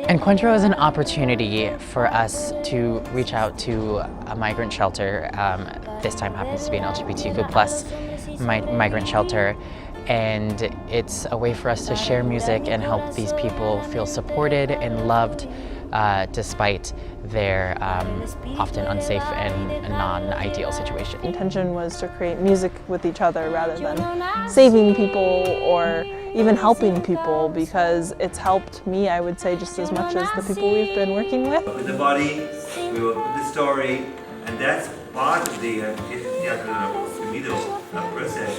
Encuentro is an opportunity for us to reach out to a migrant shelter. This time happens to be an LGBTQ+ migrant shelter, and it's a way for us to share music and help these people feel supported and loved despite their often unsafe and non-ideal situation. The intention was to create music with each other rather than saving people or even helping people, because it's helped me, I would say, just as much as the people we've been working with. With the body, we work with the story, and that's part of the process.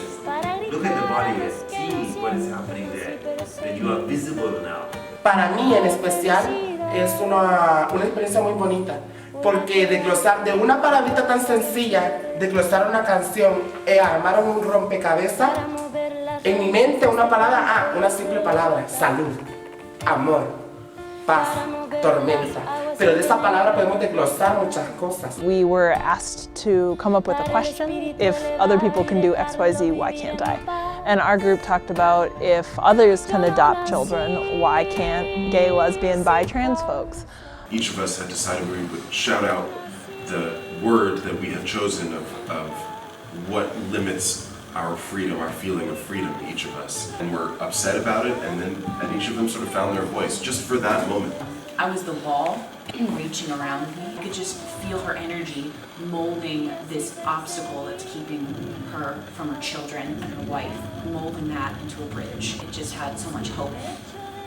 Look at the body and see what is happening there. Then you are visible now. Para mí en especial es una experiencia muy bonita, porque desglosar de una palabrita tan sencilla, desglosar una canción, armar un rompecabezas, en mi mente una palabra, una simple palabra, salud, amor, paz, tormenta. Pero de esa palabra podemos desglosar muchas cosas. We were asked to come up with a question. If other people can do XYZ, why can't I? And our group talked about if others can adopt children, why can't gay, lesbian, bi, trans folks? Each of us had decided we would shout out the word that we have chosen of what limits our freedom, our feeling of freedom, each of us. And we're upset about it, and each of them sort of found their voice, just for that moment. I was the wall reaching around me. I could just feel her energy molding this obstacle that's keeping her from her children and her wife, molding that into a bridge. It just had so much hope.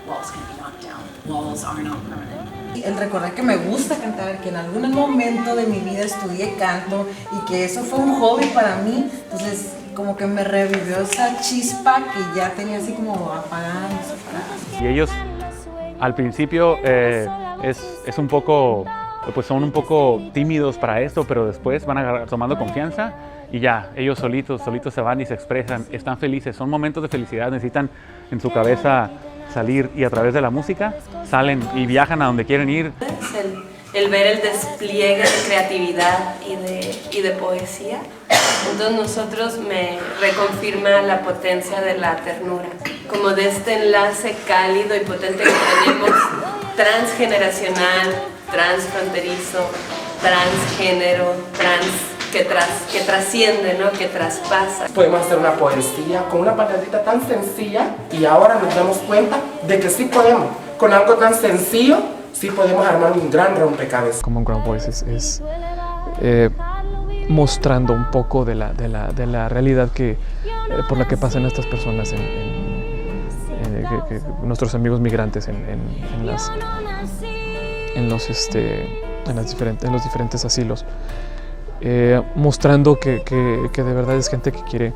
Walls can be knocked down. Walls are not permanent. El recordar que me gusta cantar, que en algún momento de mi vida estudié canto y que eso fue un hobby para mí, entonces como que me revivió esa chispa que ya tenía así como apagada. Y ellos al principio es un poco, pues son un poco tímidos para esto, pero después van tomando confianza y ya, ellos solitos se van y se expresan, están felices, son momentos de felicidad, necesitan en su cabeza salir y a través de la música salen y viajan a donde quieren ir. El ver el despliegue de creatividad y de poesía, entonces nosotros me reconfirma la potencia de la ternura, como de este enlace cálido y potente que tenemos, transgeneracional, transfronterizo, transgénero, que trasciende, ¿no? Que traspasa. Podemos hacer una poesía con una palabrita tan sencilla y ahora nos damos cuenta de que sí podemos, con algo tan sencillo, sí podemos armar un gran rompecabezas. Common Ground Voices es mostrando un poco de la realidad por la que pasan estas personas, nuestros amigos migrantes en los diferentes asilos. Mostrando que de verdad es gente que quiere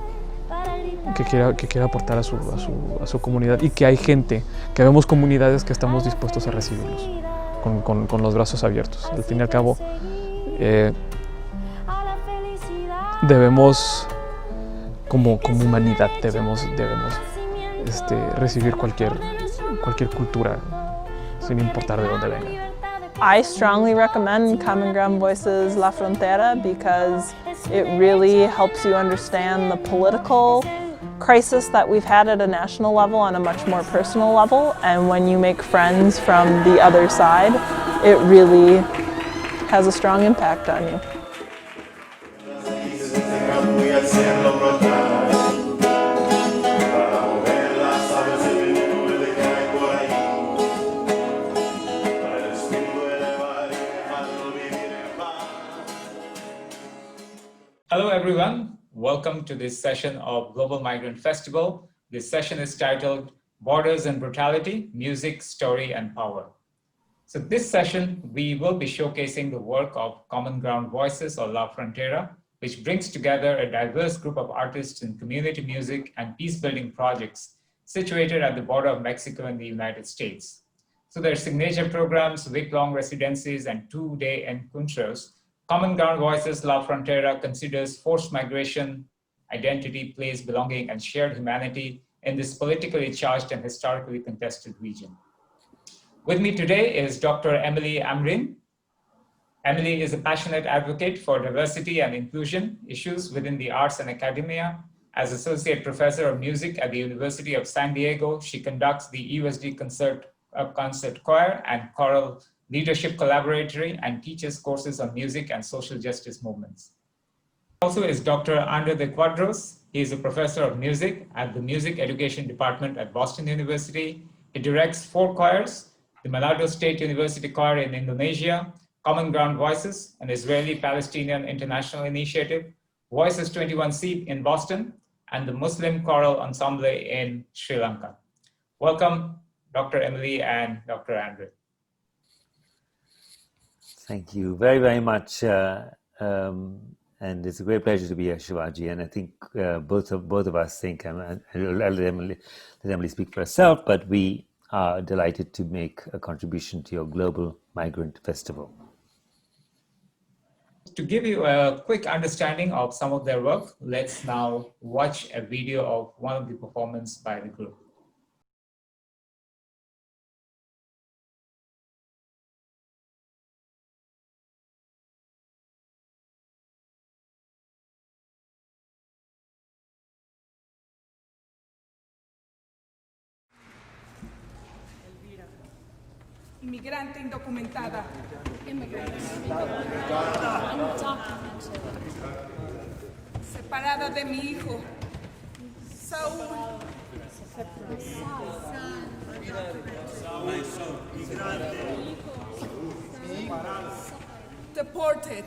aportar a su comunidad y que hay gente, que vemos comunidades que estamos dispuestos a recibirlos con los brazos abiertos. Al fin y al cabo, debemos, como humanidad, debemos recibir cualquier cultura sin importar de dónde vengan. I strongly recommend Common Ground Voices La Frontera because it really helps you understand the political crisis that we've had at a national level on a much more personal level, and when you make friends from the other side, it really has a strong impact on you. Hello everyone, welcome to this session of Global Migrant Festival. This session is titled Borders and Brutality, Music, Story and Power. So this session, we will be showcasing the work of Common Ground Voices or La Frontera, which brings together a diverse group of artists in community music and peace-building projects situated at the border of Mexico and the United States. So their signature programs, week-long residencies and two-day encuentros, Common Ground Voices La Frontera considers forced migration, identity, place, belonging, and shared humanity in this politically charged and historically contested region. With me today is Dr. Emilie Amrein. Emilie is a passionate advocate for diversity and inclusion issues within the arts and academia. As Associate Professor of Music at the University of San Diego, she conducts the USD Concert Choir and Choral Leadership Collaboratory and teaches courses on music and social justice movements. Also is Dr. Andre de Quadros. He is a professor of music at the Music Education Department at Boston University. He directs 4 choirs, the Manado State University Choir in Indonesia, Common Ground Voices, an Israeli-Palestinian international initiative, Voices 21C in Boston, and the Muslim Choral Ensemble in Sri Lanka. Welcome, Dr. Emilie and Dr. Andre. Thank you very, very much. And it's a great pleasure to be here, Shivaji. And I think both of us think, I'll let Emily speak for herself, but we are delighted to make a contribution to your Global Migrant Festival. To give you a quick understanding of some of their work, let's now watch a video of one of the performances by the group. Inmigrante indocumentada. Separada de mi hijo. Saúl. Deported.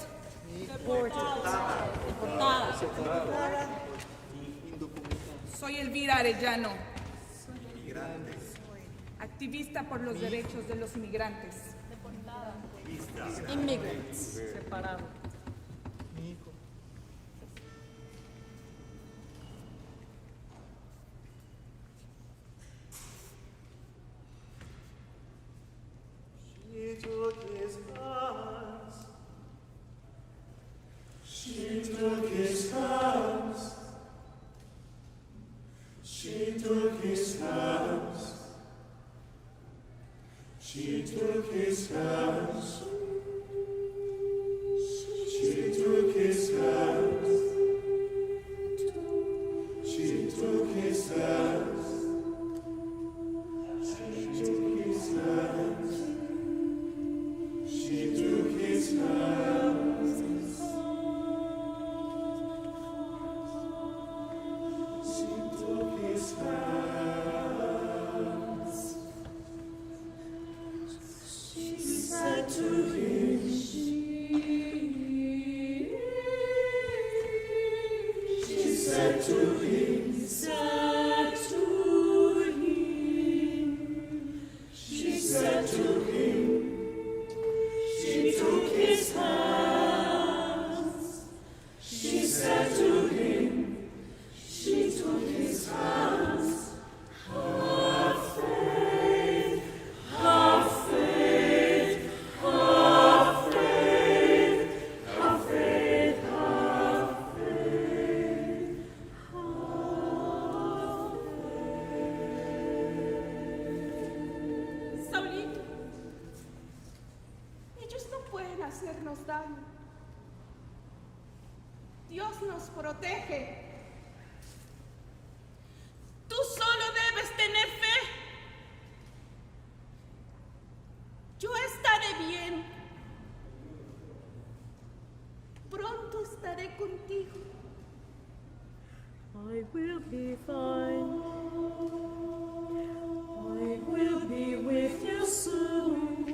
Soy Elvira Arellano. Activista por los derechos de los inmigrantes. Immigrants. Separado. Mi hijo. She took his hands. She took his hands. She took his hands. She took his hands. She took his hands. She took his hands. She took his hands. She took his hands. She took his hands. She said to him, hacernos daño. Dios nos protege. Tú solo debes tener fe. Yo estaré bien. Pronto estaré contigo. I will be fine. I will be with you soon.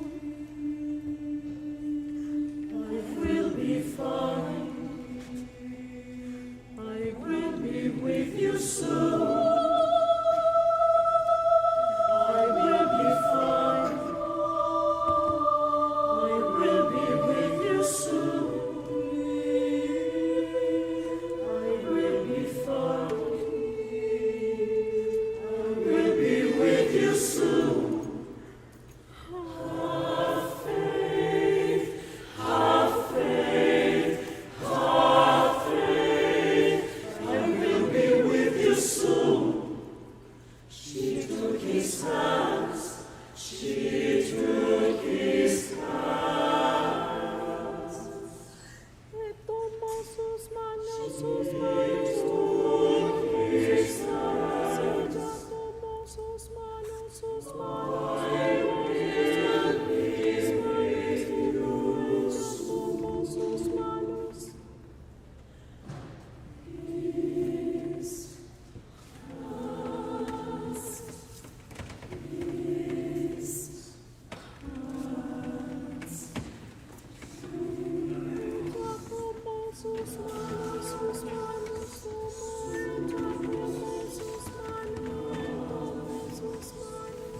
I will be fine. I will be with you soon. I will be fine. I will be with you soon. I will be fine. I will be with you soon. Have faith, have faith, have faith. I will be with you soon. She took his hands, she took his hands. Le tomó sus manos, sus manos, took his hands. Ella tomó sus manos, sus manos, tomó sus manos. His hands, his hands. Ella tomó sus manos, sus manos, tomó sus manos,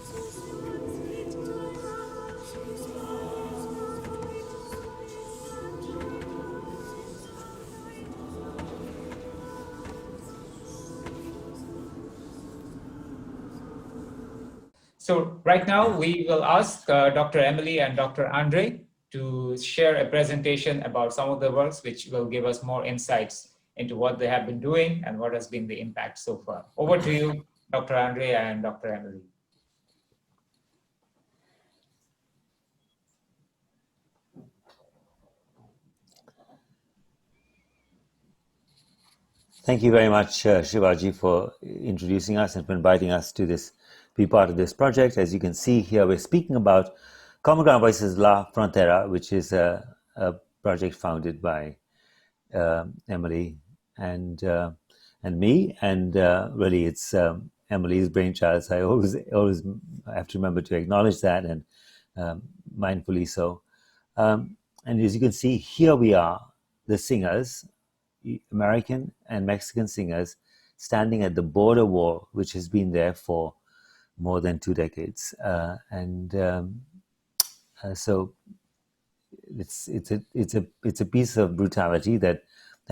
sus manos, sus manos, sus So right now we will ask Dr. Emilie and Dr. Andre to share a presentation about some of the works which will give us more insights into what they have been doing and what has been the impact so far. Over to you, Dr. Andre and Dr. Emilie. Thank you very much, Shivaji, for introducing us and for inviting us to be part of this project. As you can see here, we're speaking about Common Ground Voices La Frontera, which is a project founded by Emilie and me, and really it's Emilie's brainchild. So I always have to remember to acknowledge that, and mindfully so. And as you can see, here we are, the singers, American and Mexican singers, standing at the border wall, which has been there for more than 2 decades, so it's a piece of brutality that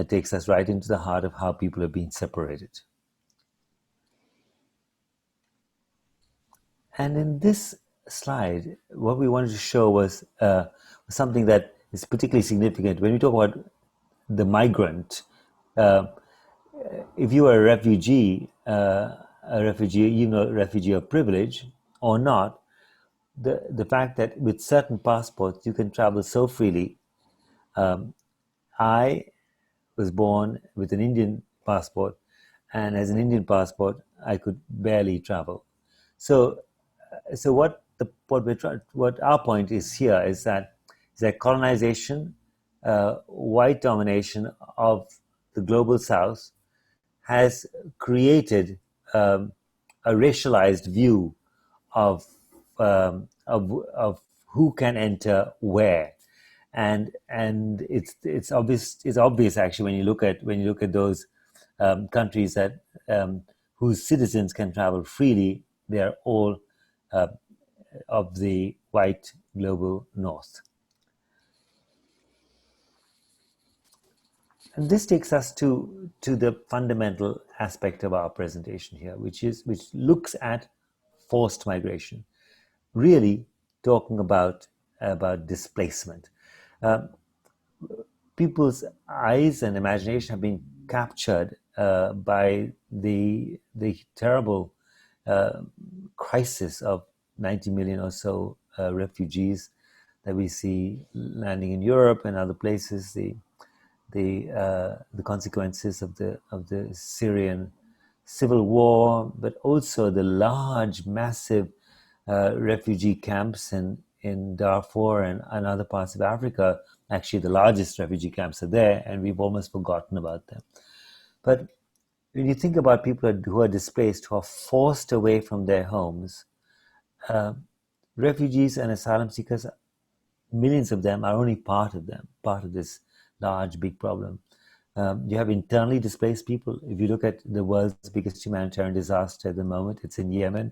takes us right into the heart of how people are being separated. And in this slide, what we wanted to show was something that is particularly significant when we talk about the migrant. If you are a refugee, even a refugee of privilege or not, the fact that with certain passports you can travel so freely. I was born with an Indian passport, and as an Indian passport, I could barely travel. So what our point is here is that colonization, white domination of the global South has created a racialized view of who can enter where, and it's obvious actually when you look at those countries that whose citizens can travel freely. They are all of the white global North. And this takes us to the fundamental aspect of our presentation here, which looks at forced migration, really talking about displacement. People's eyes and imagination have been captured by the terrible crisis of 90 million or so refugees that we see landing in Europe and other places, the consequences of the Syrian civil war, but also the large, massive refugee camps in Darfur and other parts of Africa. Actually, the largest refugee camps are there, and we've almost forgotten about them. But when you think about people who are displaced, who are forced away from their homes, refugees and asylum seekers, millions of them, are only part of this large, big problem. You have internally displaced people. If you look at the world's biggest humanitarian disaster at the moment, it's in Yemen,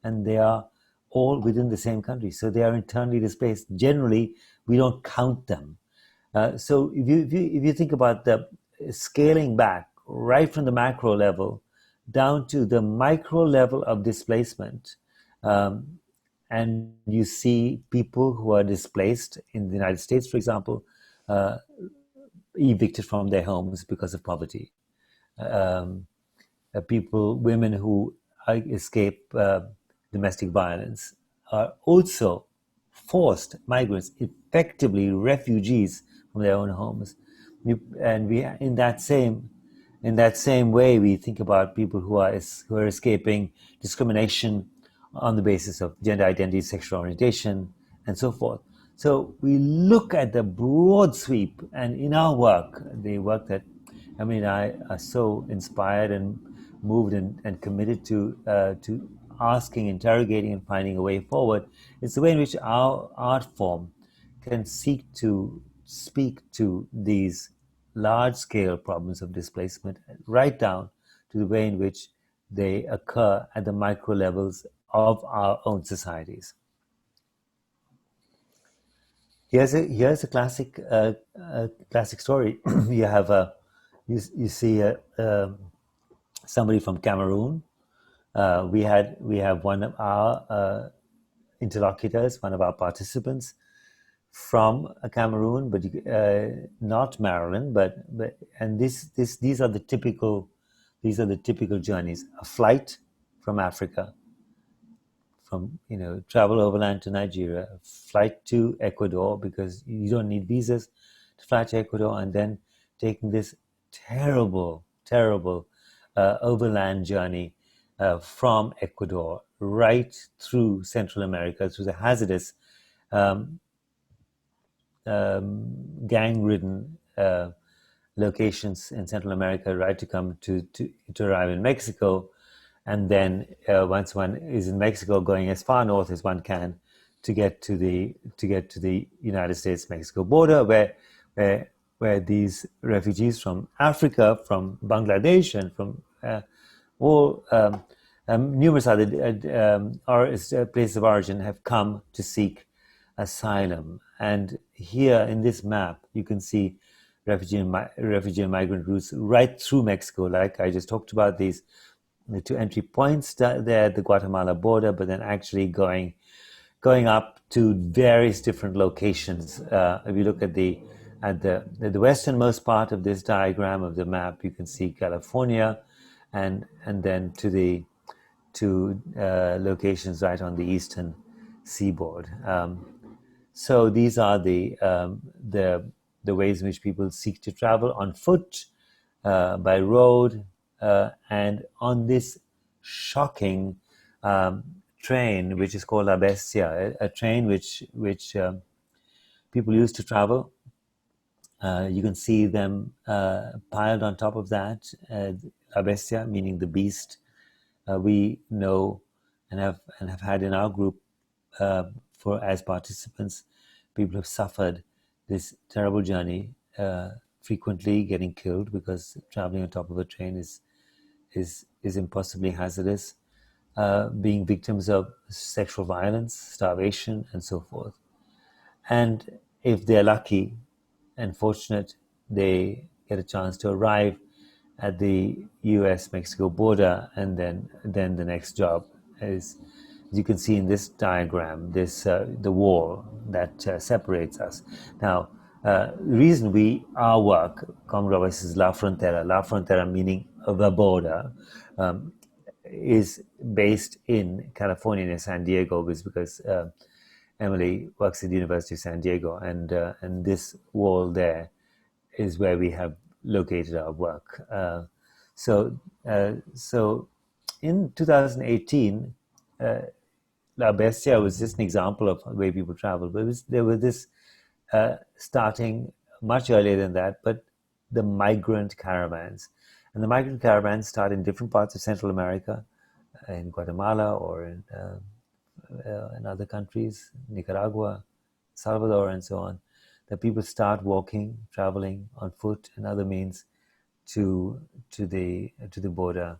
and they are all within the same country. So they are internally displaced. Generally, we don't count them. So if you think about the scaling back right from the macro level down to the micro level of displacement, and you see people who are displaced in the United States, for example, evicted from their homes because of poverty. Women who escape domestic violence are also forced migrants, effectively refugees from their own homes. In that same way, we think about people who are escaping discrimination on the basis of gender identity, sexual orientation, and so forth. So we look at the broad sweep, and in our work, the work that Emilie and I are so inspired and moved and committed to asking, interrogating, and finding a way forward, it's the way in which our art form can seek to speak to these large-scale problems of displacement, right down to the way in which they occur at the micro levels of our own societies. Here's a classic story. You have you see somebody from Cameroon. We have one of our interlocutors, one of our participants from Cameroon, but not Maryland. And these are the typical journeys: a flight from Africa, from travel overland to Nigeria, a flight to Ecuador because you don't need visas to fly to Ecuador, and then taking this terrible overland journey from Ecuador right through Central America, through the hazardous gang-ridden locations in Central America, right to come to arrive in Mexico, and then once one is in Mexico, going as far north as one can to get to the United States-Mexico border, where these refugees from Africa, from Bangladesh, and from numerous other places of origin have come to seek asylum. And here in this map, you can see refugee and migrant routes right through Mexico, like I just talked about, the two entry points there at the Guatemala border, but then actually going up to various different locations. If you look at the westernmost part of this diagram of the map, you can see California, and then to locations right on the eastern seaboard. So these are the ways in which people seek to travel: on foot, by road, and on this shocking train, which is called La Bestia, a train which people use to travel. You can see them piled on top of that. La Bestia, meaning the beast. We know and have had in our group as participants, people have suffered this terrible journey, frequently getting killed because traveling on top of a train is impossibly hazardous, being victims of sexual violence, starvation, and so forth. And if they're lucky and fortunate, they get a chance to arrive at the US-Mexico border, and then the next job is, as you can see in this diagram, the wall that separates us. Now, the reason our work, Common Voice, is La Frontera meaning the border, is based in California, in San Diego, is because Emilie works at the University of San Diego, and this wall there is where we have located our work. So in 2018, La Bestia was just an example of the way people travel. But there was this starting much earlier than that, but the migrant caravans. And the migrant caravans start in different parts of Central America, in Guatemala or in other countries, Nicaragua, Salvador, and so on, that people start walking, traveling on foot and other means to the border,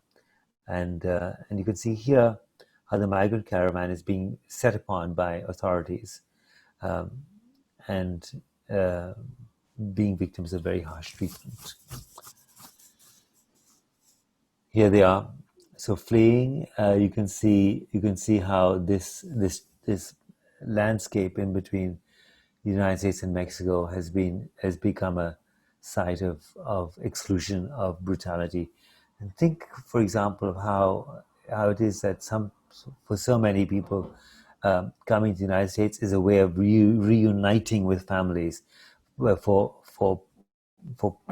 and you can see here how the migrant caravan is being set upon by authorities, and being victims of very harsh treatment. Here they are. So fleeing, you can see how this landscape in between the United States and Mexico has become a site of exclusion, of brutality. And think, for example, of how it is that for so many people, coming to the United States is a way of reuniting with families. For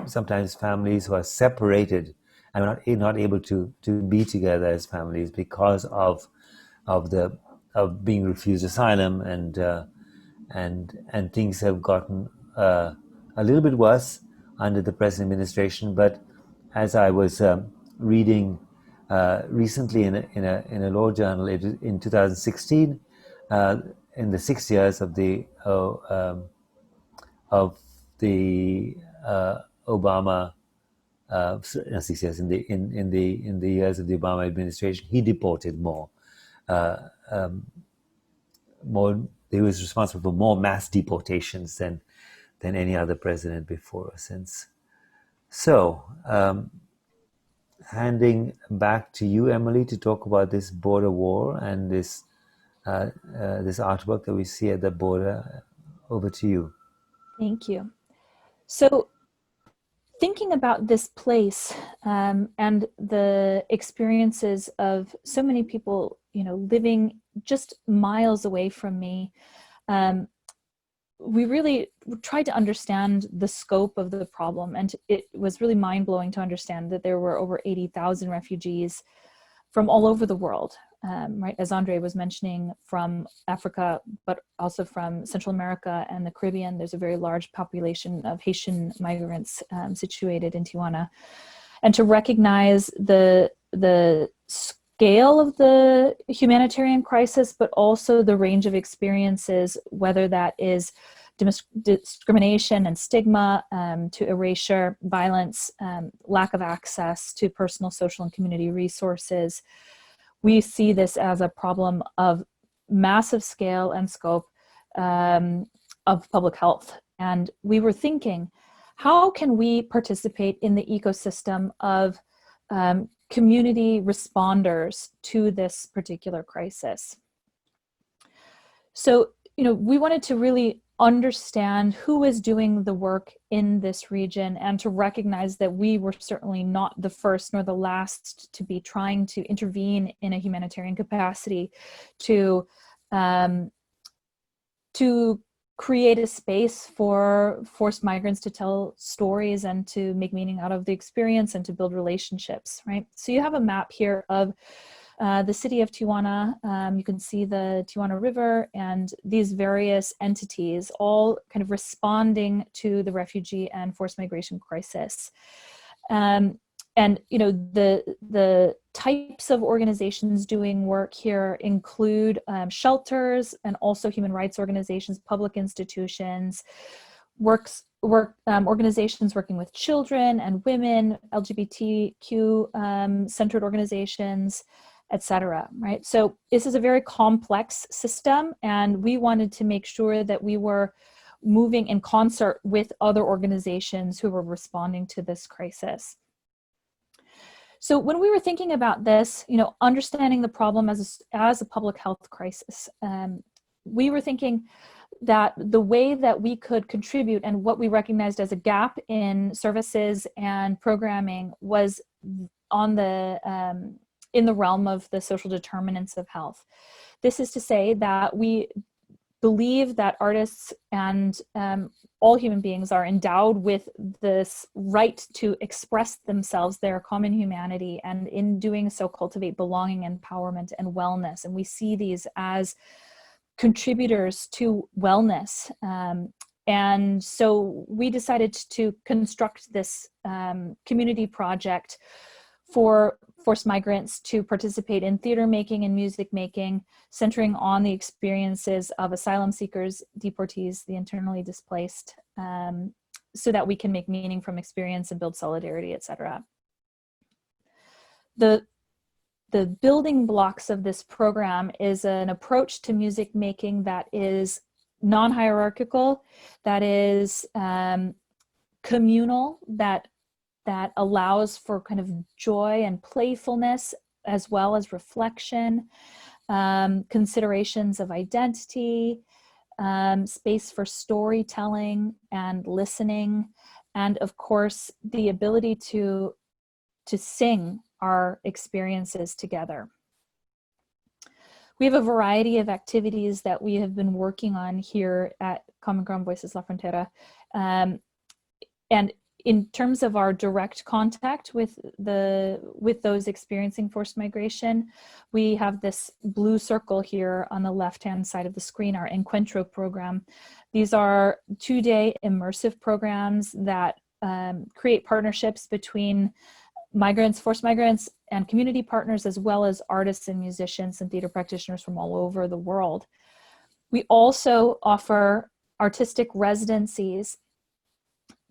sometimes families who are separated and are not able to be together as families because of being refused asylum, and things have gotten a little bit worse under the present administration. But as I was reading recently in a law journal in 2016, in the 6 years of the Obama, 6 years in the years of the Obama administration, he deported more. He was responsible for more mass deportations than any other president before or since. So, handing back to you, Emilie, to talk about this border war and this artwork that we see at the border. Over to you. Thank you. So, thinking about this place and the experiences of so many people, living just miles away from me, we really tried to understand the scope of the problem. And it was really mind-blowing to understand that there were over 80,000 refugees from all over the world, right? As Andre was mentioning, from Africa, but also from Central America and the Caribbean. There's a very large population of Haitian migrants situated in Tijuana. And to recognize the scale of the humanitarian crisis, but also the range of experiences, whether that is discrimination and stigma, to erasure, violence, lack of access to personal, social, and community resources. We see this as a problem of massive scale and scope of public health. And we were thinking, how can we participate in the ecosystem of community responders to this particular crisis? So, we wanted to really understand who is doing the work in this region, and to recognize that we were certainly not the first nor the last to be trying to intervene in a humanitarian capacity to create a space for forced migrants to tell stories and to make meaning out of the experience and to build relationships, right? So you have a map here of the city of Tijuana. You can see the Tijuana River and these various entities all kind of responding to the refugee and forced migration crisis. And the types of organizations doing work here include shelters and also human rights organizations, public institutions, organizations working with children and women, LGBTQ centered organizations, etc. Right? So this is a very complex system, and we wanted to make sure that we were moving in concert with other organizations who were responding to this crisis. So when we were thinking about this, understanding the problem as a public health crisis, we were thinking that the way that we could contribute and what we recognized as a gap in services and programming was on the in the realm of the social determinants of health. This is to say that we believe that artists and all human beings are endowed with this right to express themselves, their common humanity, and in doing so cultivate belonging, empowerment, and wellness. And we see these as contributors to wellness. And so we decided to construct this community project for forced migrants to participate in theater making and music making, centering on the experiences of asylum seekers, deportees, the internally displaced, so that we can make meaning from experience and build solidarity, etc. The building blocks of this program is an approach to music making that is non-hierarchical, that is communal, that allows for kind of joy and playfulness, as well as reflection, considerations of identity, space for storytelling and listening, and of course, the ability to sing our experiences together. We have a variety of activities that we have been working on here at Common Ground Voices La Frontera. And in terms of our direct contact with those experiencing forced migration, we have this blue circle here on the left-hand side of the screen, our Encuentro program. These are 2-day immersive programs that create partnerships between migrants, forced migrants, and community partners, as well as artists and musicians and theater practitioners from all over the world. We also offer artistic residencies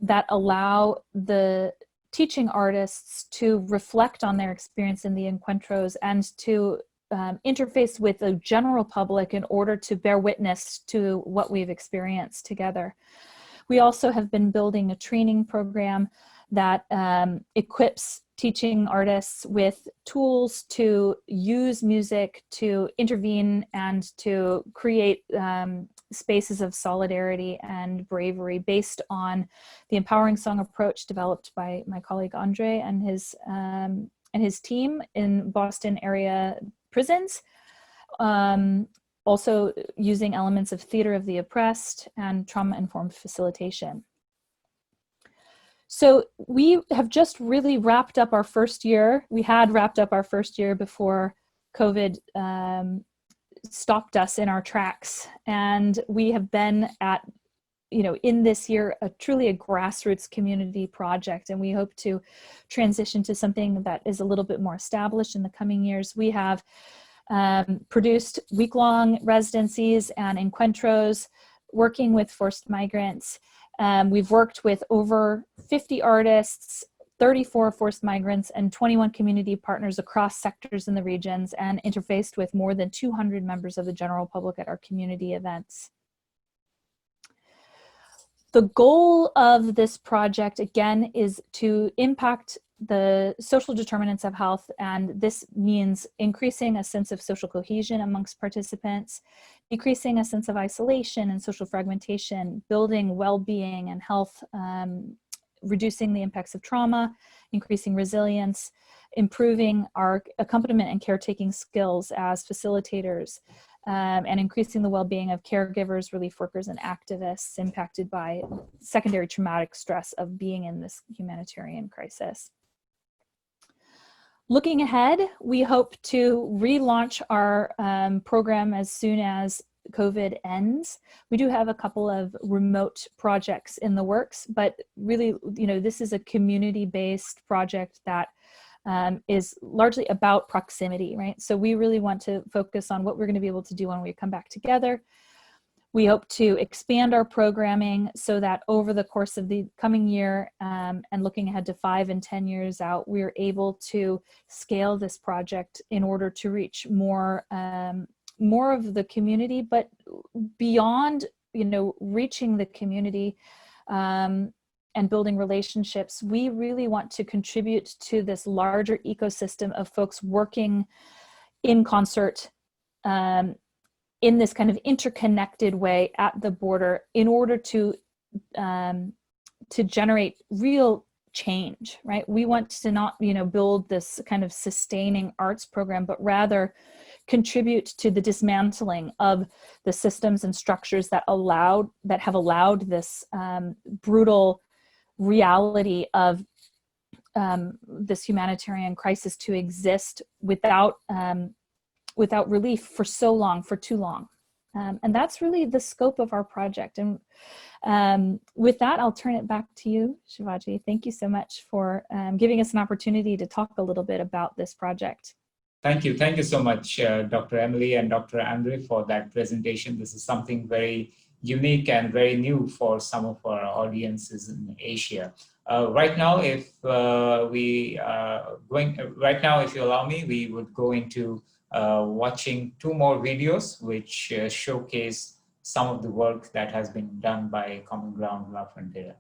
that allow the teaching artists to reflect on their experience in the encuentros and to interface with the general public in order to bear witness to what we've experienced together. We also have been building a training program that equips teaching artists with tools to use music to intervene and to create spaces of solidarity and bravery based on the empowering song approach developed by my colleague Andre and his team in Boston area prisons. Also using elements of theater of the oppressed and trauma-informed facilitation. So we have just really wrapped up our first year. We had wrapped up our first year before COVID stopped us in our tracks. And we have been at, in this year, truly a grassroots community project. And we hope to transition to something that is a little bit more established in the coming years. We have produced week-long residencies and encuentros, working with forced migrants. We've worked with over 50 artists, 34 forced migrants, and 21 community partners across sectors in the regions, and interfaced with more than 200 members of the general public at our community events. The goal of this project, again, is to impact the social determinants of health, and this means increasing a sense of social cohesion amongst participants, decreasing a sense of isolation and social fragmentation, building well-being and health, reducing the impacts of trauma, increasing resilience, improving our accompaniment and caretaking skills as facilitators, and increasing the well-being of caregivers, relief workers, and activists impacted by secondary traumatic stress of being in this humanitarian crisis. Looking ahead, we hope to relaunch our program as soon as COVID ends. We do have a couple of remote projects in the works, but really, this is a community-based project that is largely about proximity, right? So we really want to focus on what we're going to be able to do when we come back together. We hope to expand our programming so that over the course of the coming year and looking ahead to 5 and 10 years out, we're able to scale this project in order to reach more of the community, but beyond, reaching the community and building relationships, we really want to contribute to this larger ecosystem of folks working in concert in this kind of interconnected way at the border in order to generate real change, right? We want to not, build this kind of sustaining arts program, but rather contribute to the dismantling of the systems and structures that have allowed this brutal reality of this humanitarian crisis to exist without relief for so long, for too long. And that's really the scope of our project. And with that, I'll turn it back to you, Shivaji. Thank you so much for giving us an opportunity to talk a little bit about this project. Thank you. Thank you so much, Dr. Emilie and Dr. Amrein, for that presentation. This is something very unique and very new for some of our audiences in Asia. Right now, if you allow me, we would go into watching 2 more videos which showcase some of the work that has been done by Common Ground La Frontera.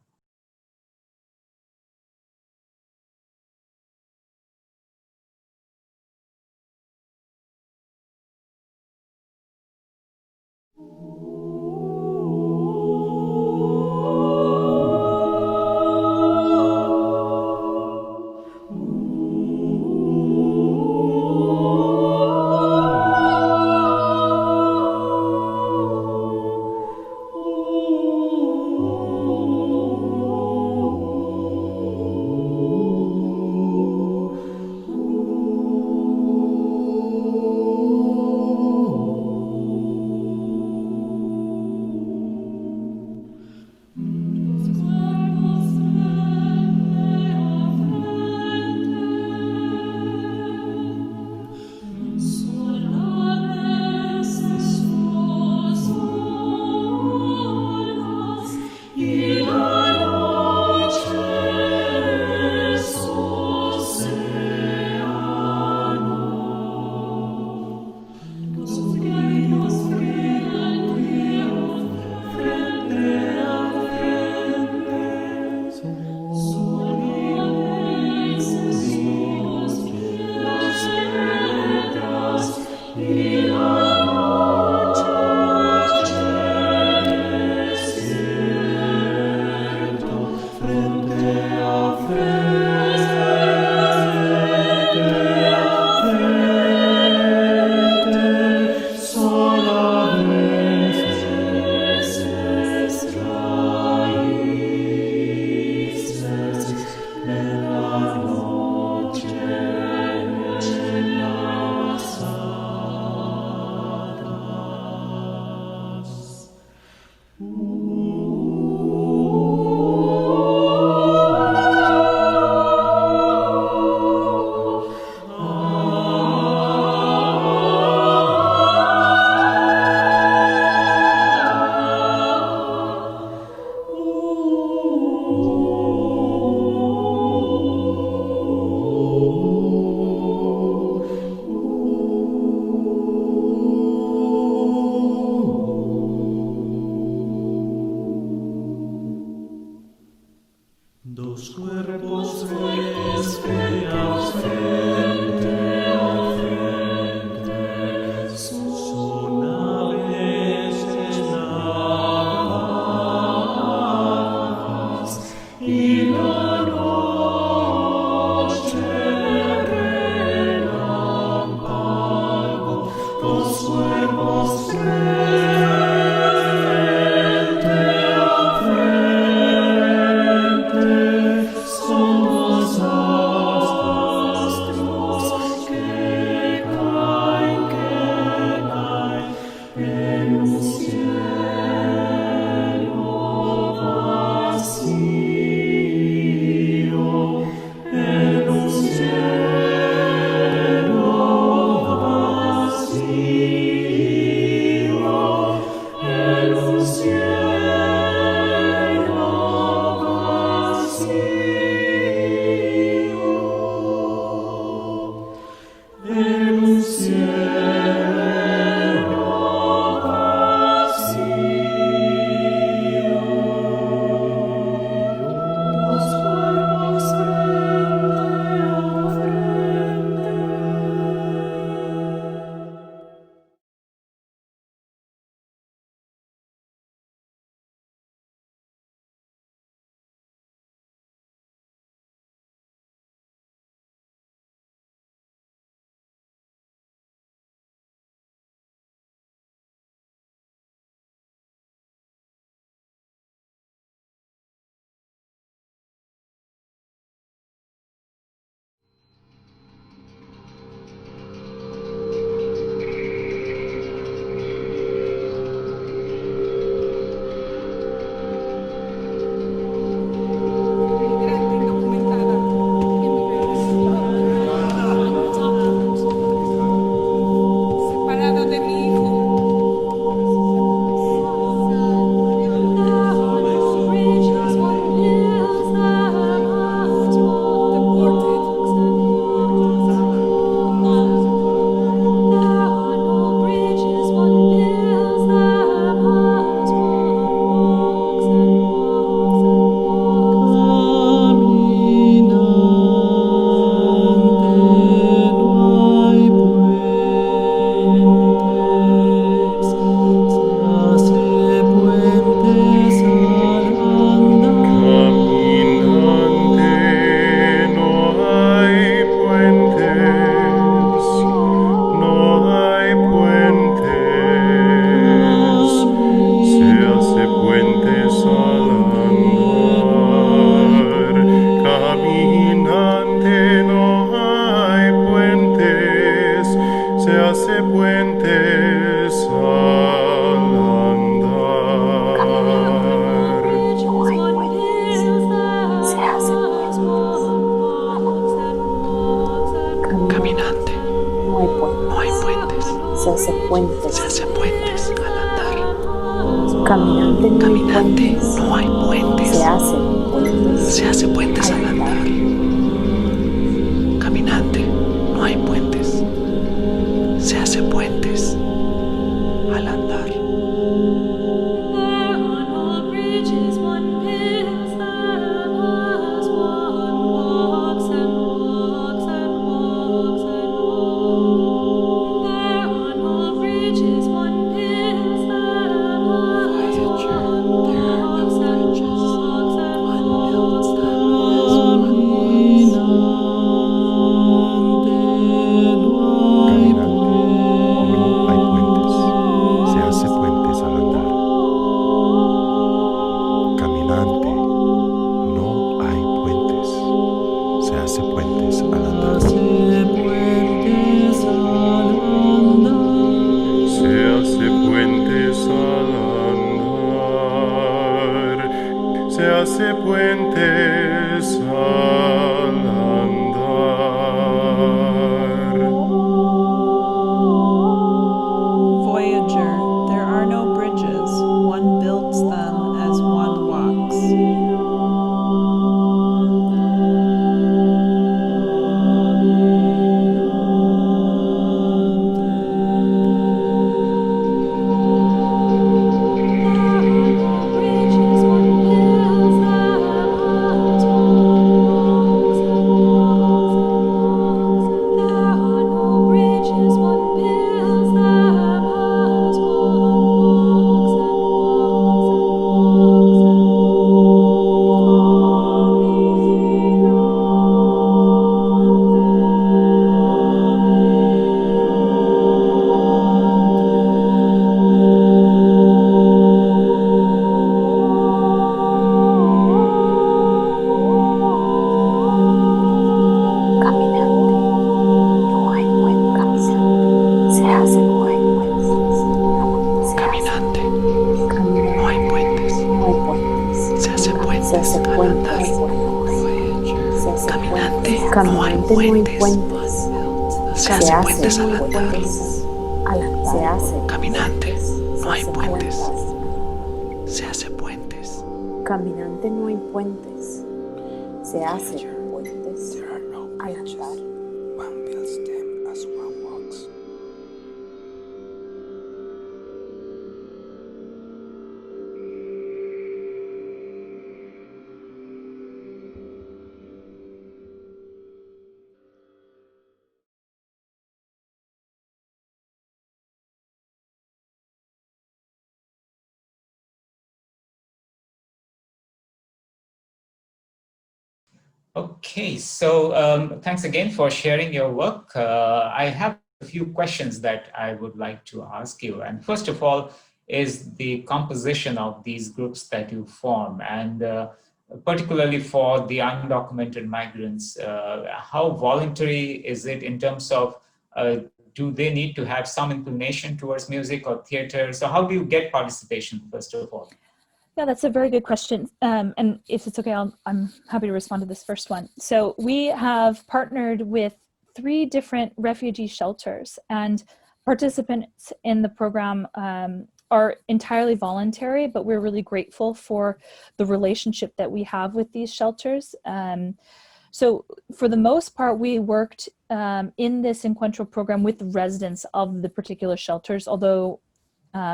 Vacío puentes al andar. No hay puentes, se hace puentes. Caminante, no hay puentes, se hace puentes. Se hace puentes al andar. Caminante, no hay puentes, se hace puentes. Se hace puentes al andar. Caminante, no hay puentes, se hace puentes al andar. Se hace puentes al andar. Voyager, there are no bridges. One builds them as one walks. Caminante, no hay puentes. Se hace puentes al andar. Se hace. Caminante, no hay puentes. Se hace puentes. Caminante, no hay puentes. Se hace puentes al andar. One builds them as one walks. Okay, so thanks again for sharing your work. I have a few questions that I would like to ask you. And first of all, is the composition of these groups that you form, and particularly for the undocumented migrants, how voluntary is it in terms of do they need to have some inclination towards music or theater? So how do you get participation, first of all? Yeah, that's a very good question. And if it's okay, I'm happy to respond to this first one. So we have partnered with 3 different refugee shelters, and participants in the program are entirely voluntary, but we're really grateful for the relationship that we have with these shelters. So for the most part, we worked in this encuentro program with the residents of the particular shelters, although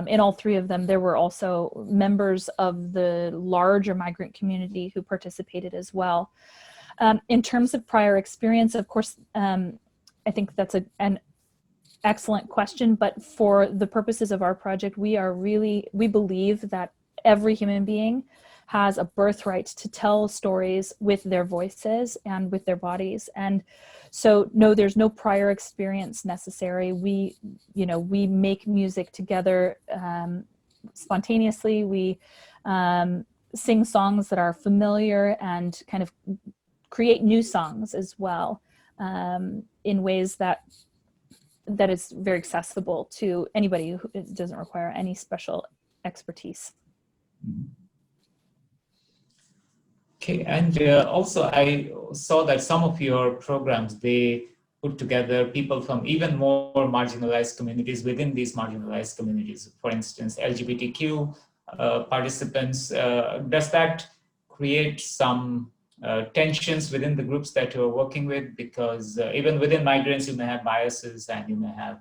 in all 3 of them, there were also members of the larger migrant community who participated as well. In terms of prior experience, of course, I think that's an excellent question, but for the purposes of our project, we believe that every human being has a birthright to tell stories with their voices and with their bodies. And so, no, there's no prior experience necessary. We make music together spontaneously. We sing songs that are familiar and kind of create new songs as well in ways that that is very accessible to anybody who it doesn't require any special expertise. Okay, and also I saw that some of your programs, they put together people from even more marginalized communities within these marginalized communities. For instance, LGBTQ participants. Does that create some tensions within the groups that you're working with? Because even within migrants, you may have biases and you may have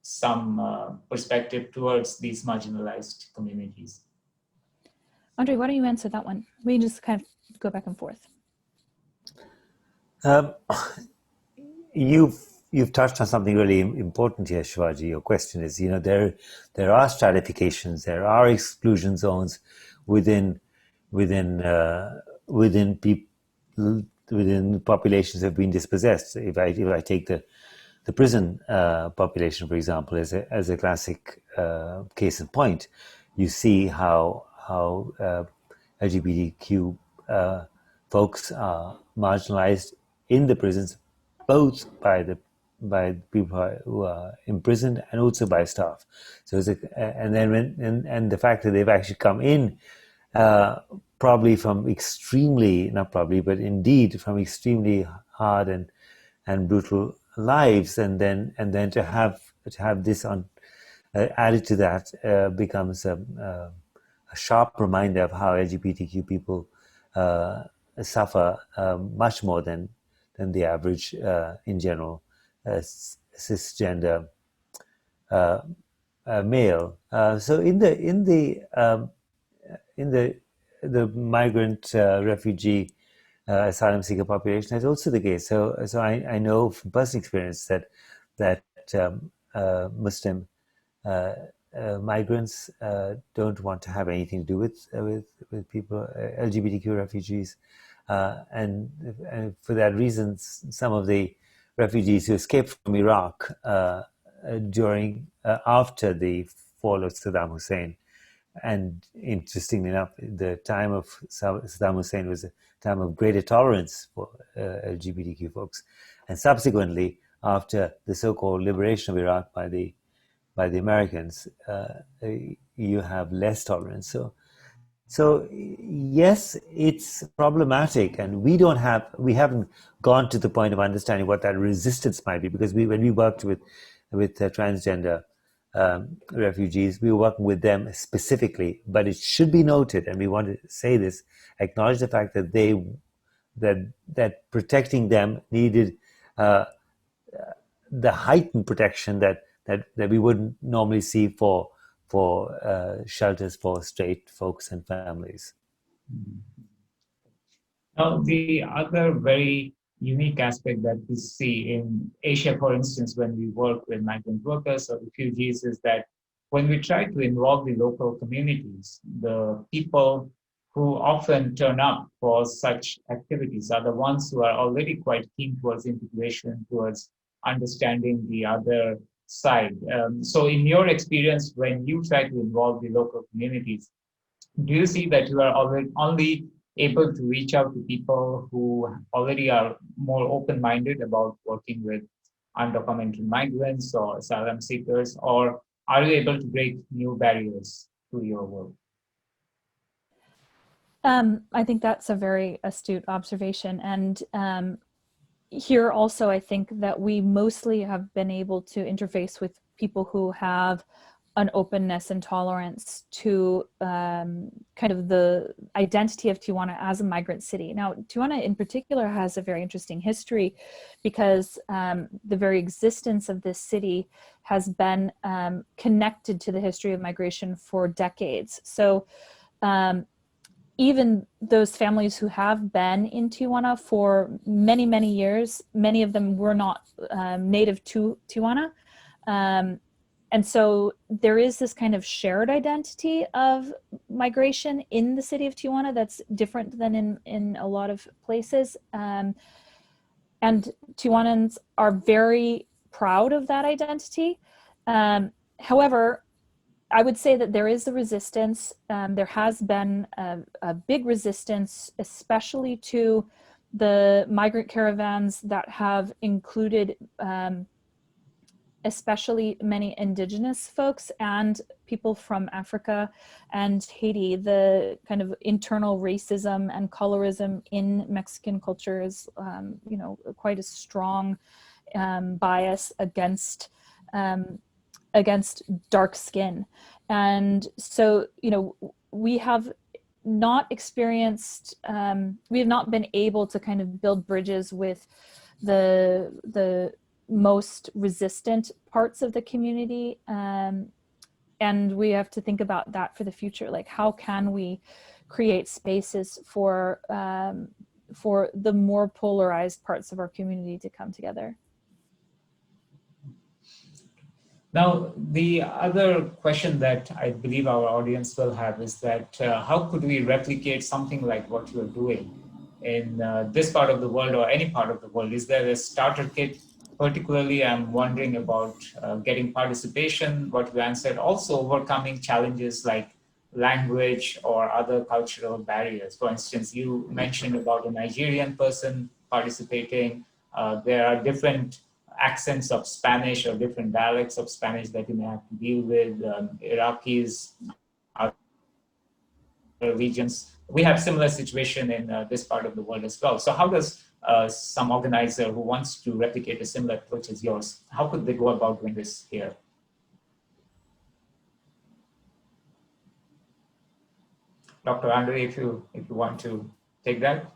some perspective towards these marginalized communities. Andre, why don't you answer that one? We just kind of go back and forth. You've touched on something really important here, Shivaji. Your question is, there are stratifications, there are exclusion zones within populations that have been dispossessed. If I take the prison population, for example, as a classic case in point, you see how LGBTQ folks are marginalized in the prisons, both by people who are imprisoned and also by staff. So and the fact that they've actually come in probably from extremely, not probably, but indeed from extremely hard and brutal lives, and then to have this on added to that becomes a sharp reminder of how LGBTQ people suffer much more than the average in general cisgender male. So in the migrant refugee asylum seeker population, that's also the case. So I know from personal experience that Muslim migrants don't want to have anything to do with people, LGBTQ refugees, and for that reason, some of the refugees who escaped from Iraq after the fall of Saddam Hussein, and interestingly enough, the time of Saddam Hussein was a time of greater tolerance for LGBTQ folks, and subsequently, after the so-called liberation of Iraq by the Americans, you have less tolerance. So yes, it's problematic, and we haven't gone to the point of understanding what that resistance might be, because when we worked with transgender refugees, we were working with them specifically. But it should be noted, and we want to say this, acknowledge the fact that that protecting them needed the heightened protection that we wouldn't normally see for shelters for straight folks and families. Now, the other very unique aspect that we see in Asia, for instance, when we work with migrant workers or refugees, is that when we try to involve the local communities, the people who often turn up for such activities are the ones who are already quite keen towards integration, towards understanding the other side. So in your experience, when you try to involve the local communities, do you see that you are already only able to reach out to people who already are more open-minded about working with undocumented migrants or asylum seekers, or are you able to break new barriers to your work? I think that's a very astute observation. And here also, I think that we mostly have been able to interface with people who have an openness and tolerance to kind of the identity of Tijuana as a migrant city. Now, Tijuana in particular has a very interesting history, because the very existence of this city has been connected to the history of migration for decades. So even those families who have been in Tijuana for many, many years, many of them were not native to Tijuana. And so there is this kind of shared identity of migration in the city of Tijuana that's different than in a lot of places. And Tijuanans are very proud of that identity. However, I would say that there is a resistance. There has been a big resistance, especially to the migrant caravans that have included especially many indigenous folks and people from Africa and Haiti, the kind of internal racism and colorism in Mexican culture is, you know, quite a strong bias against dark skin. And so, you know, we have not experienced, we have not been able to kind of build bridges with the most resistant parts of the community. And we have to think about that for the future. Like, how can we create spaces for the more polarized parts of our community to come together? Now, the other question that I believe our audience will have is that how could we replicate something like what you're doing in this part of the world or any part of the world? Is there a starter kit? Particularly, I'm wondering about getting participation, what you answered, also overcoming challenges like language or other cultural barriers. For instance, you mentioned about a Nigerian person participating. There are different accents of Spanish or different dialects of Spanish that you may have to deal with. Iraqis, other regions. We have similar situation in this part of the world as well. So how does some organizer who wants to replicate a similar approach as yours, how could they go about doing this here? Dr. Andre, if you want to take that.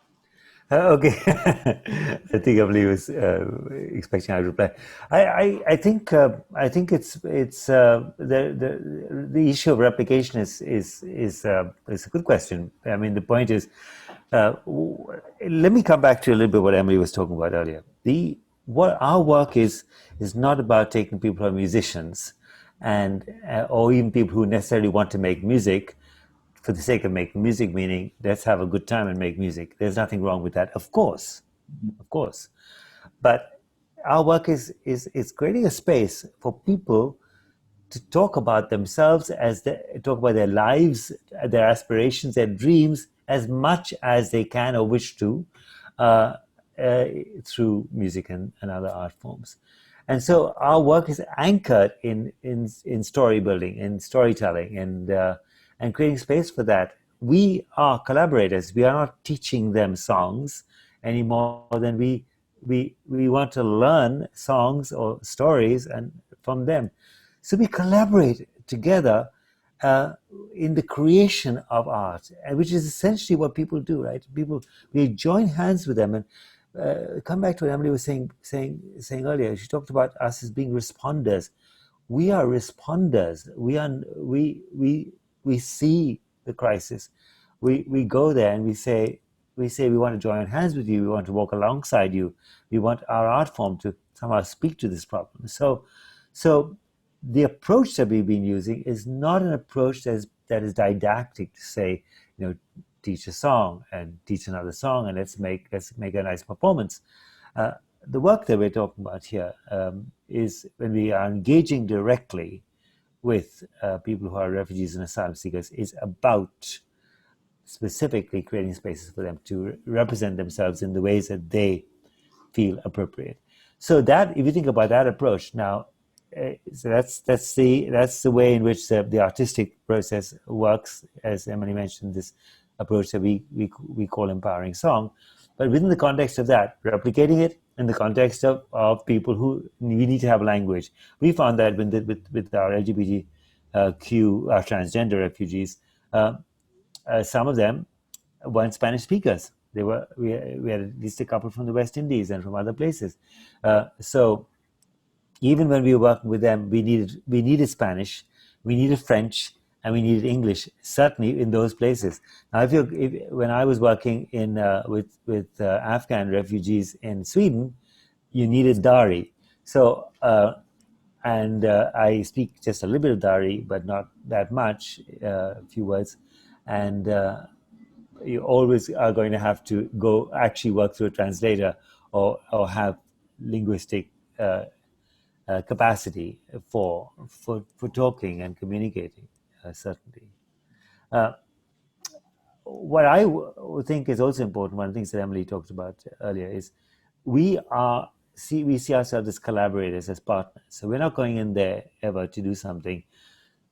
Okay, I think Emilie was expecting I to reply. I think it's the issue of replication is a good question. I mean, the point is, let me come back to a little bit what Emilie was talking about earlier. What our work is not about taking people who are musicians and or even people who necessarily want to make music for the sake of making music, meaning let's have a good time and make music. There's nothing wrong with that, of course. But our work is creating a space for people to talk about themselves, talk about their lives, their aspirations, their dreams, as much as they can or wish to, through music and other art forms. And so our work is anchored in story building, in storytelling, and creating space for that. We are collaborators. We are not teaching them songs any more than we want to learn songs or stories and from them. So we collaborate together in the creation of art, which is essentially what people do, right? We join hands with them and come back to what Emilie was saying earlier. She talked about us as being responders. We are responders. We see the crisis. We go there and we say we want to join hands with you. We want to walk alongside you. We want our art form to somehow speak to this problem. So the approach that we've been using is not an approach that is didactic, to say, teach a song and teach another song and let's make a nice performance. The work that we're talking about here is when we are engaging directly with people who are refugees and asylum seekers, is about specifically creating spaces for them to represent themselves in the ways that they feel appropriate. So that, if you think about that approach now, so that's the way in which the artistic process works, as Emilie mentioned, this approach that we call empowering song. But within the context of that, replicating it in the context of people who we need to have language. We found that with our LGBTQ, our transgender refugees, some of them weren't Spanish speakers. We had at least a couple from the West Indies and from other places. So even when we were working with them, we needed Spanish, we needed French, and we needed English, certainly in those places. Now, when I was working with Afghan refugees in Sweden, you needed Dari. So, and I speak just a little bit of Dari, but not that much, a few words. And you always are going to have to go actually work through a translator or have linguistic capacity for talking and communicating, certainly. What I think is also important, one of the things that Emilie talked about earlier, is we are we see ourselves as collaborators, as partners. So we're not going in there ever to do something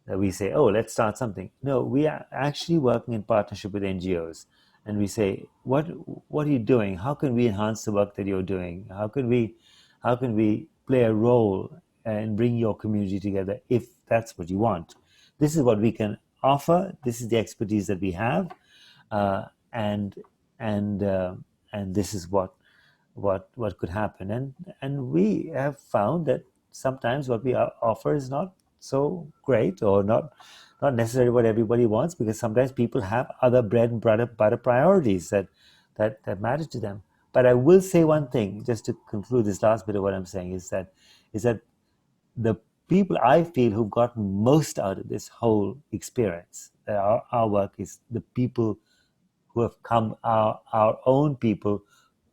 that we say, oh, let's start something. No, we are actually working in partnership with NGOs. And we say, what are you doing? How can we enhance the work that you're doing? How can we play a role and bring your community together if that's what you want? This is what we can offer. This is the expertise that we have, and this is what could happen. And we have found that sometimes what we offer is not so great, or not necessarily what everybody wants, because sometimes people have other bread and butter priorities that matter to them. But I will say one thing, just to conclude this last bit of what I'm saying, is that the people I feel who've gotten most out of this whole experience, our work, is the people who have come, our own people,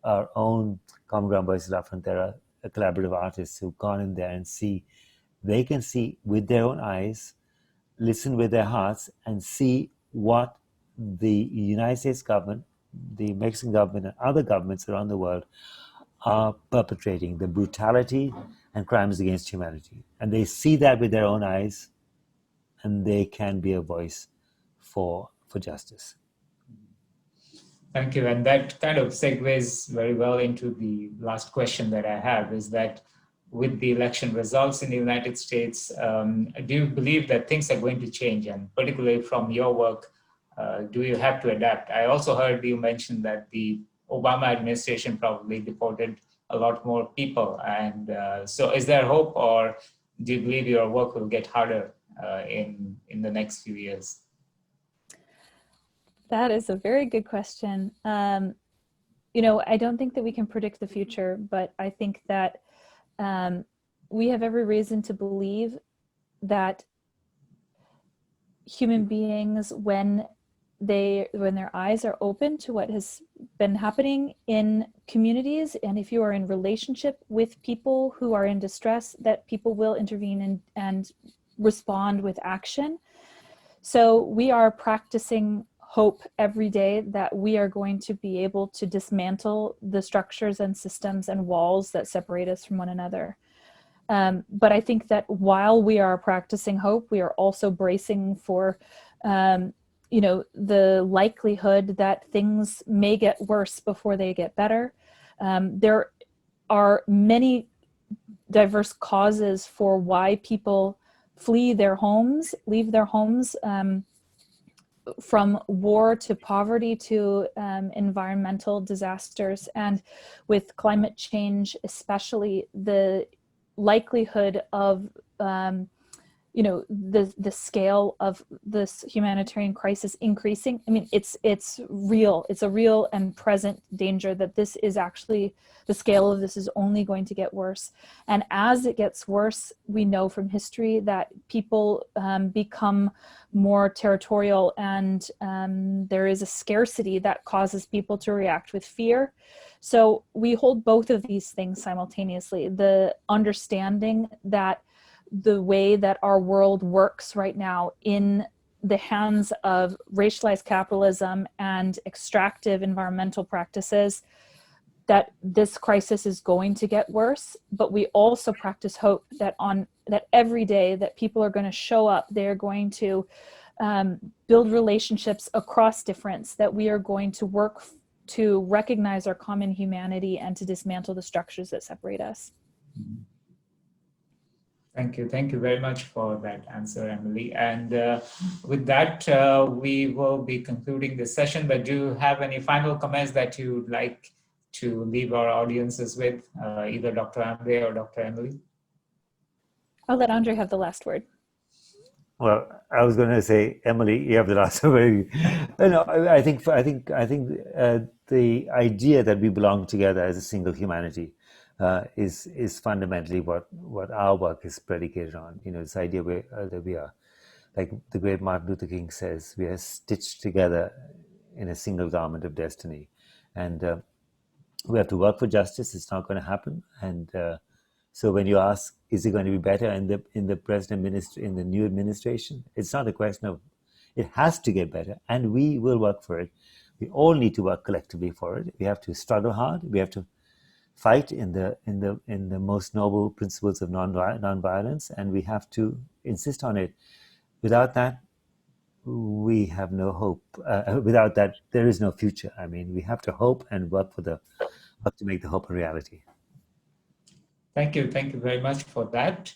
our own Common Ground Voices of Frontera, collaborative artists who've gone in there and they can see with their own eyes, listen with their hearts, and see what the United States government, the Mexican government, and other governments around the world are perpetrating, the brutality and crimes against humanity. And they see that with their own eyes, and they can be a voice for justice. Thank you. And that kind of segues very well into the last question that I have, is that with the election results in the United States, do you believe that things are going to change? And particularly from your work, do you have to adapt? I also heard you mention that the Obama administration probably deported a lot more people. And so is there hope, or do you believe your work will get harder in the next few years? That is a very good question. I don't think that we can predict the future, but I think that we have every reason to believe that human beings, when their eyes are open to what has been happening in communities, and if you are in relationship with people who are in distress, that people will intervene and respond with action. So we are practicing hope every day that we are going to be able to dismantle the structures and systems and walls that separate us from one another. But I think that while we are practicing hope, we are also bracing for, the likelihood that things may get worse before they get better. There are many diverse causes for why people leave their homes, from war to poverty to environmental disasters. And with climate change, especially, the likelihood of the scale of this humanitarian crisis increasing. I mean, it's real. It's a real and present danger that this is actually, the scale of this is only going to get worse. And as it gets worse, we know from history that people become more territorial, and there is a scarcity that causes people to react with fear. So we hold both of these things simultaneously. The understanding that the way that our world works right now in the hands of racialized capitalism and extractive environmental practices, that this crisis is going to get worse. But we also practice hope that every day that people are going to show up, they're going to build relationships across difference, that we are going to work to recognize our common humanity and to dismantle the structures that separate us. Thank you. Thank you very much for that answer, Emilie. And with that, we will be concluding this session. But do you have any final comments that you'd like to leave our audiences with, either Dr. Amrein or Dr. Emilie? I'll let Andre have the last word. Well, I was going to say, Emilie, you have the last word. I think the idea that we belong together as a single humanity is fundamentally what our work is predicated on. This idea that we are, like the great Martin Luther King says, we are stitched together in a single garment of destiny, and we have to work for justice. It's not going to happen, and so when you ask, is it going to be better in the in the new administration? It's not a question of, it has to get better, and we will work for it. We all need to work collectively for it. We have to struggle hard. We have to fight in the most noble principles of non-violence, and we have to insist on it. Without that, we have no hope. Without that, there is no future. I mean, we have to hope and work to make the hope a reality. Thank you very much for that.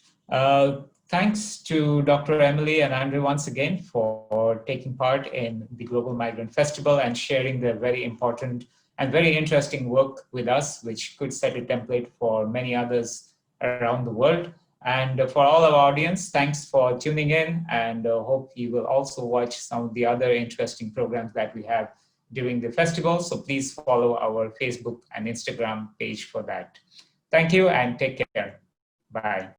Thanks to Dr. Emilie and Andre once again for taking part in the Global Migrant Festival and sharing their very important and very interesting work with us, which could set a template for many others around the world. And for all our audience, thanks for tuning in, and hope you will also watch some of the other interesting programs that we have during the festival. So please follow our Facebook and Instagram page for that. Thank you and take care. Bye.